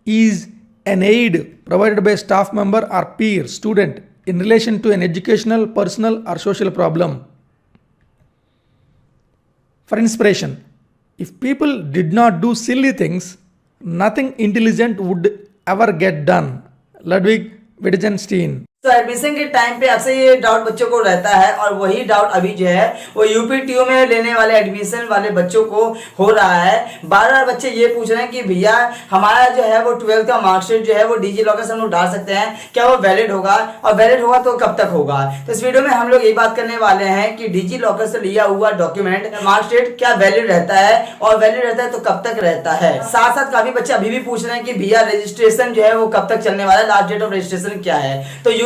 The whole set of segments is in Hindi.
is an aid provided by a staff member or peer student in relation to an educational, personal, or social problem. For inspiration, if people did not do silly things, nothing intelligent would ever get done. Ludwig Wittgenstein. तो एडमिशन के टाइम पे अक्सर ये डाउट बच्चों को रहता है और वही डाउट अभी जो है वो यूपीटीयू में लेने वाले एडमिशन वाले बच्चों को हो रहा है। बार-बार बच्चे ये पूछ रहे हैं कि भैया हमारा जो है वो 12th का मार्कशीट जो है वो डिजी लॉकर से हम लोग डाल सकते हैं, क्या वो वैलिड होगा और वैलिड होगा तो कब तक होगा। तो इस वीडियो में हम लोग यही बात करने वाले हैं कि डिजी लॉकर से लिया हुआ डॉक्यूमेंट मार्कशीट क्या वैलिड रहता है और वैलिड रहता है तो कब तक रहता है। साथ साथ काफी बच्चे अभी भी पूछ रहे हैं कि भैया रजिस्ट्रेशन जो है वो कब तक चलने वाला है, लास्ट डेट ऑफ रजिस्ट्रेशन क्या है।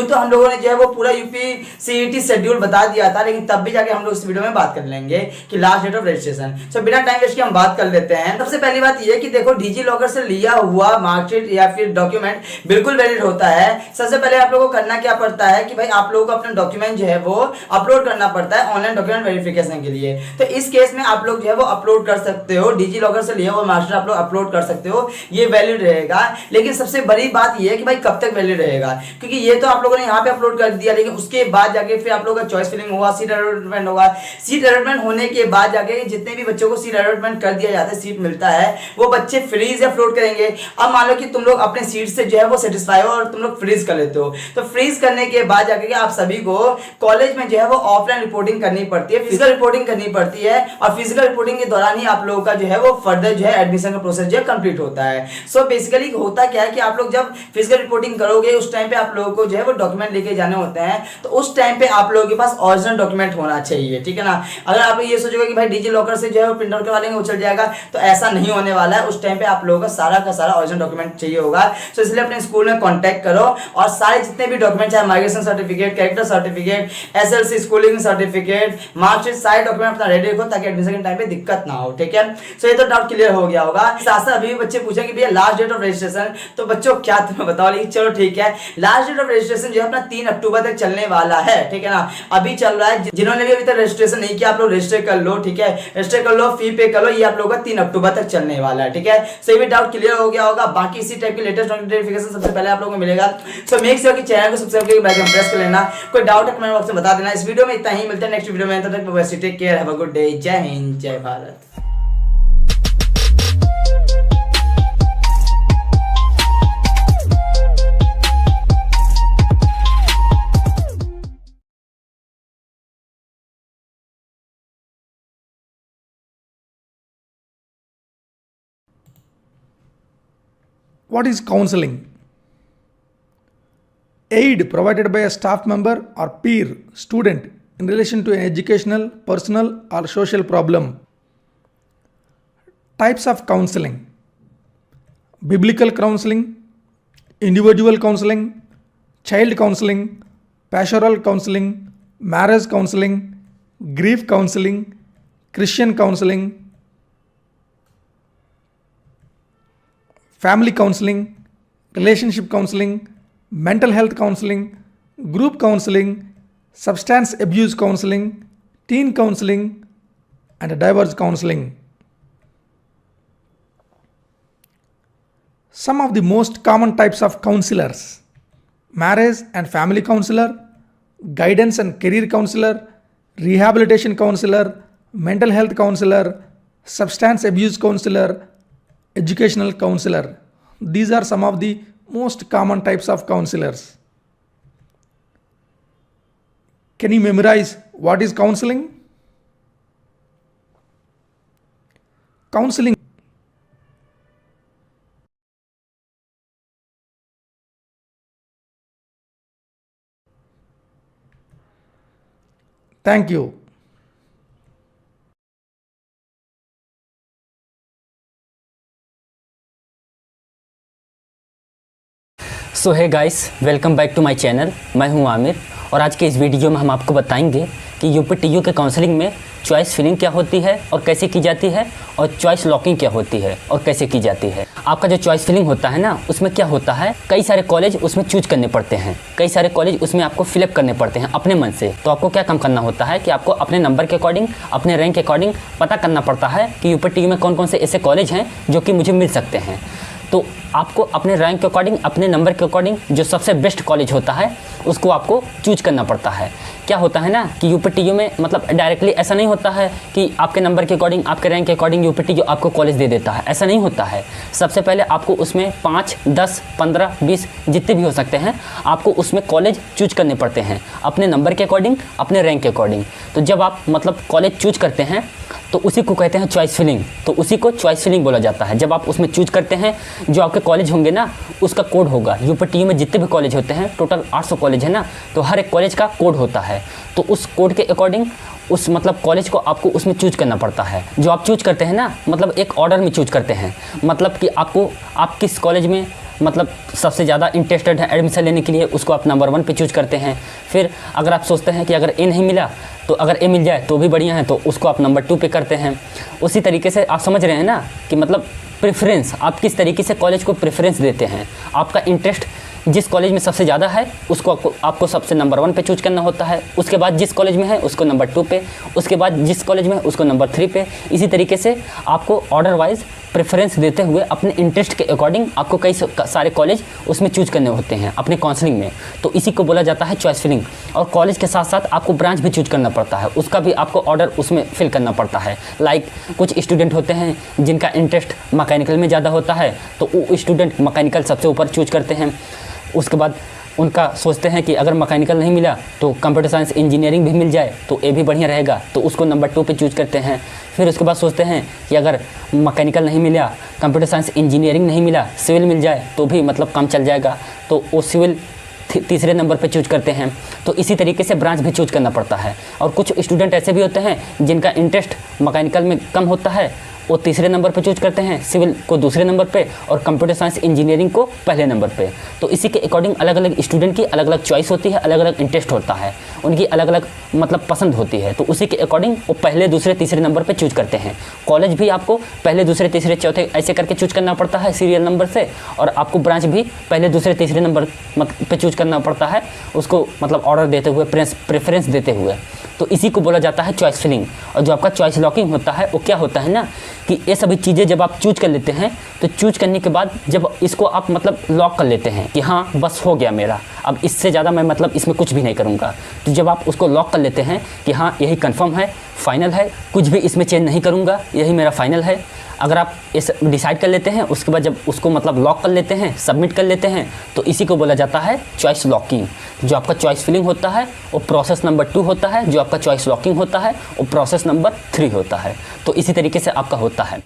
तो हम लोगों ने जो है वो पूरा यूपी सीईटी शेड्यूल बता दिया था, लेकिन तब भी जाके हम लोग इस वीडियो में बात कर लेंगे कि लास्ट डेट ऑफ रजिस्ट्रेशन। सो बिना टाइम वेस्ट के हम बात कर लेते हैं। सबसे पहली बात ये कि देखो डिजी लॉकर से लिया हुआ मार्कशीट या फिर डॉक्यूमेंट बिल्कुल वैलिड होता है। सबसे पहले आप लोगों को करना क्या पड़ता है कि भाई आप लोगों को अपना डॉक्यूमेंट जो है वो अपलोड करना पड़ता है ऑनलाइन डॉक्यूमेंट वेरिफिकेशन के लिए। तो इस केस में आप लोग जो है वो अपलोड कर सकते हो, डिजी लॉकर से लिया हुआ मार्कशीट आप लोग अपलोड कर सकते हो, ये वैलिड रहेगा। लेकिन सबसे बड़ी बात ये है कि भाई कब तक वैलिड रहेगा, क्योंकि ये तो आप लोगों ने यहाँ पे अपलोड कर दिया, लेकिन उसके बाद जाके फिर आप लोगों का चॉइस फिलिंग होगा, सीट अलॉटमेंट होगा। सीट अलॉटमेंट होने के बाद जाके जितने भी बच्चों को सीट अलॉटमेंट कर दिया जाता है, सीट मिलता है, वो बच्चे फ्रीज अपलोड करेंगे। अब मान लो कि तुम लोग अपने सीट से जो है वो सेटिस्फाई हो और तुम लोग फ्रीज कर लेते हो, तो फ्रीज करने के बाद जाके आप सभी को कॉलेज में जो है वो ऑफलाइन रिपोर्टिंग करनी पड़ती है, फिजिकल रिपोर्टिंग करनी पड़ती है, और फिजिकल रिपोर्टिंग के दौरान ही आप लोगों का जो है वो फर्दर जो है एडमिशन का प्रोसेस जो है कंप्लीट होता है। सो बेसिकली होता क्या है कि आप लोग जब फिजिकल रिपोर्टिंग करोगे उस टाइम पे आप लोगों को जो है वो डॉक्यूमेंट लेके जाने होते हैं, तो उस टाइम पे आप लोगों के पास ओरिजिनल डॉक्यूमेंट होना चाहिए, ठीक है ना। अगर आप लोग ये सोचोगे कि भाई डिजी लॉकर से जो है वो प्रिंट आउट करवा लेंगे वो चल जाएगा, तो ऐसा नहीं होने वाला है। उस टाइम पे आप लोगों का सारा ओरिजिनल डॉक्यूमेंट चाहिए होगा। सो इसलिए अपने स्कूल में कांटेक्ट करो और सारे जितने भी डॉक्यूमेंट चाहे migration certificate, character certificate, SLC schooling certificate, marksheet, सारे डॉक्यूमेंट अपना रेडी रखो ताकि एडमिशन के टाइम पे दिक्कत ना हो, ठीक है। सो ये तो डाउट क्लियर हो गया होगा। साथ साथ अभी बच्चे पूछेंगे भैया लास्ट डेट ऑफ रजिस्ट्रेशन, तो बच्चों क्या तुम्हें बताओ, लेकिन चलो ठीक है, लास्ट डेट ऑफ रजिस्ट्रेशन जो है अपना 3 अक्टूबर तक चलने वाला है, ठीक है ना। अभी चल रहा है, जिन्होंने भी अभी तक रजिस्ट्रेशन नहीं किया आप लोग रजिस्टर कर लो, ठीक है, रजिस्टर कर लो, फी पे कर लो, ये आप लोगों का 3 अक्टूबर तक चलने वाला है, ठीक है। सो ये भी डाउट क्लियर हो गया होगा। बाकी इसी टाइप की लेटेस्ट नोटिफिकेशन सबसे पहले आप लोगों को मिलेगा। सो मेक श्योर कि चैनल को सब्सक्राइब करके बेल आइकन प्रेस कर लेना। कोई डाउट है कमेंट बॉक्स में बता देना। इस वीडियो में इतना ही, मिलते हैं नेक्स्ट वीडियो में, तब तक bye bye, take care, have a good day, जय हिंद, जय Bharat. What is counseling? Aid provided by a staff member or peer student in relation to an educational, personal, or social problem. Types of counseling: biblical counseling, individual counseling, child counseling, pastoral counseling, marriage counseling, grief counseling, Christian counseling, family counseling, relationship counseling, mental health counseling, group counseling, substance abuse counseling, teen counseling, and divorce counseling. Some of the most common types of counselors: marriage and family counselor, guidance and career counselor, rehabilitation counselor, mental health counselor, substance abuse counselor, educational counselor. These are some of the most common types of counselors. Can you memorize what is counseling? Counseling. Thank you. So hi guys, welcome back to my channel. मैं हूं आमिर और आज के इस वीडियो में हम आपको बताएंगे कि यूपीटीयू के काउंसलिंग में चॉइस फिलिंग क्या होती है और कैसे की जाती है, और चॉइस लॉकिंग क्या होती है और कैसे की जाती है। आपका जो चॉइस फिलिंग होता है ना, उसमें क्या होता है, कई सारे कॉलेज उसमें चूज करने पड़ते हैं, कई सारे कॉलेज उसमें आपको फिलअप करने पड़ते हैं अपने मन से। तो आपको क्या काम करना होता है कि आपको अपने नंबर के अकॉर्डिंग, अपने रैंक के अकॉर्डिंग पता करना पड़ता है कि यूपीटीयू में कौन कौन से ऐसे कॉलेज हैं जो कि मुझे मिल सकते हैं। तो आपको अपने रैंक के अकॉर्डिंग, अपने नंबर के अकॉर्डिंग जो सबसे बेस्ट कॉलेज होता है उसको आपको चूज करना पड़ता है। क्या होता है ना कि यूपीटीयू में मतलब डायरेक्टली ऐसा नहीं होता है कि आपके नंबर के अकॉर्डिंग, आपके रैंक के अकॉर्डिंग यूपीटीयू आपको कॉलेज दे देता है, ऐसा नहीं होता है। सबसे पहले आपको उसमें 5, 10, 15, 20 जितने भी हो सकते हैं आपको उसमें कॉलेज चूज करने पड़ते हैं अपने नंबर के अकॉर्डिंग, अपने रैंक के अकॉर्डिंग। तो जब आप मतलब कॉलेज चूज करते हैं तो उसी को कहते हैं चॉइस फिलिंग, तो उसी को चॉइस फिलिंग बोला जाता है। जब आप उसमें चूज करते हैं जो आपके कॉलेज होंगे ना उसका कोड होगा। यूपीटीयू में जितने भी कॉलेज होते हैं, टोटल 800 कॉलेज है ना, तो हर एक कॉलेज का कोड होता है। तो उस कोड के अकॉर्डिंग उस मतलब कॉलेज को आपको उसमें चूज करना पड़ता है। जो आप चूज करते हैं ना मतलब एक ऑर्डर में चूज करते हैं, मतलब कि आपको आप किस कॉलेज में मतलब सबसे ज़्यादा इंटरेस्टेड है एडमिशन लेने के लिए, उसको आप नंबर 1 पे चूज करते हैं। फिर अगर आप सोचते हैं कि अगर ए नहीं मिला तो अगर ए मिल जाए तो भी बढ़िया है, तो उसको आप नंबर 2 पे करते हैं। उसी तरीके से आप समझ रहे हैं ना कि मतलब प्रेफरेंस, आप किस तरीके से कॉलेज को प्रेफरेंस देते हैं। आपका इंटरेस्ट जिस कॉलेज में सबसे ज़्यादा है उसको आपको सबसे नंबर 1 पे चूज करना होता है। उसके बाद जिस कॉलेज में है उसको नंबर 2 पे, उसके बाद जिस कॉलेज में है उसको नंबर 3 पे। इसी तरीके से आपको ऑर्डर वाइज प्रेफरेंस देते हुए अपने इंटरेस्ट के अकॉर्डिंग आपको कई सारे कॉलेज उसमें चूज करने होते हैं अपने काउंसलिंग में। तो इसी को बोला जाता है चॉइस फिलिंग। और कॉलेज के साथ साथ आपको ब्रांच भी चूज करना पड़ता है, उसका भी आपको ऑर्डर उसमें फिल करना पड़ता है। लाइक कुछ स्टूडेंट होते हैं जिनका इंटरेस्ट मैकेनिकल में ज़्यादा होता है, तो वो स्टूडेंट मैकेनिकल सबसे ऊपर चूज करते हैं। उसके बाद उनका सोचते हैं कि अगर मैकेनिकल नहीं मिला तो कंप्यूटर साइंस इंजीनियरिंग भी मिल जाए तो ये भी बढ़िया रहेगा, तो उसको नंबर 2 पे चूज करते हैं। फिर उसके बाद सोचते हैं कि अगर मैकेनिकल नहीं मिला, कंप्यूटर साइंस इंजीनियरिंग नहीं मिला, सिविल मिल जाए तो भी मतलब काम चल जाएगा, तो वो सिविल तीसरे नंबर पे चूज करते हैं। तो इसी तरीके से ब्रांच भी चूज करना पड़ता है। और कुछ स्टूडेंट ऐसे भी होते हैं जिनका इंटरेस्ट मैकेनिकल में कम होता है, वो तीसरे नंबर पे चूज करते हैं, सिविल को दूसरे नंबर पे और कंप्यूटर साइंस इंजीनियरिंग को पहले नंबर पे। तो इसी के अकॉर्डिंग अलग अलग स्टूडेंट की अलग अलग चॉइस होती है, अलग अलग इंटरेस्ट होता है, उनकी अलग अलग मतलब पसंद होती है। तो उसी के अकॉर्डिंग वो पहले दूसरे तीसरे नंबर पे चूज करते हैं। कॉलेज भी आपको पहले दूसरे तीसरे चौथे ऐसे करके चूज करना पड़ता है सीरियल नंबर से, और आपको ब्रांच भी पहले दूसरे तीसरे नंबर पे चूज करना पड़ता है, उसको मतलब ऑर्डर देते हुए, प्रेफरेंस देते हुए। तो इसी को बोला जाता है चॉइस फिलिंग। और जो आपका चॉइस लॉकिंग होता है वो क्या होता है ना कि ये सभी चीज़ें जब आप चूज कर लेते हैं तो चूज करने के बाद जब इसको आप मतलब लॉक कर लेते हैं कि हाँ बस हो गया मेरा, अब इससे ज़्यादा मैं मतलब इसमें कुछ भी नहीं करूँगा, तो जब आप उसको लॉक कर लेते हैं कि हाँ यही कंफर्म है, फाइनल है, कुछ भी इसमें चेंज नहीं करूँगा, यही मेरा फाइनल है, अगर आप इस डिसाइड कर लेते हैं उसके बाद जब उसको मतलब लॉक कर लेते हैं, सबमिट कर लेते हैं, तो इसी को बोला जाता है चॉइस लॉकिंग। जो आपका चॉइस फिलिंग होता है वो प्रोसेस नंबर 2 होता है, जो आपका चॉइस लॉकिंग होता है वो प्रोसेस नंबर 3 होता है। तो इसी तरीके से आपका होता है।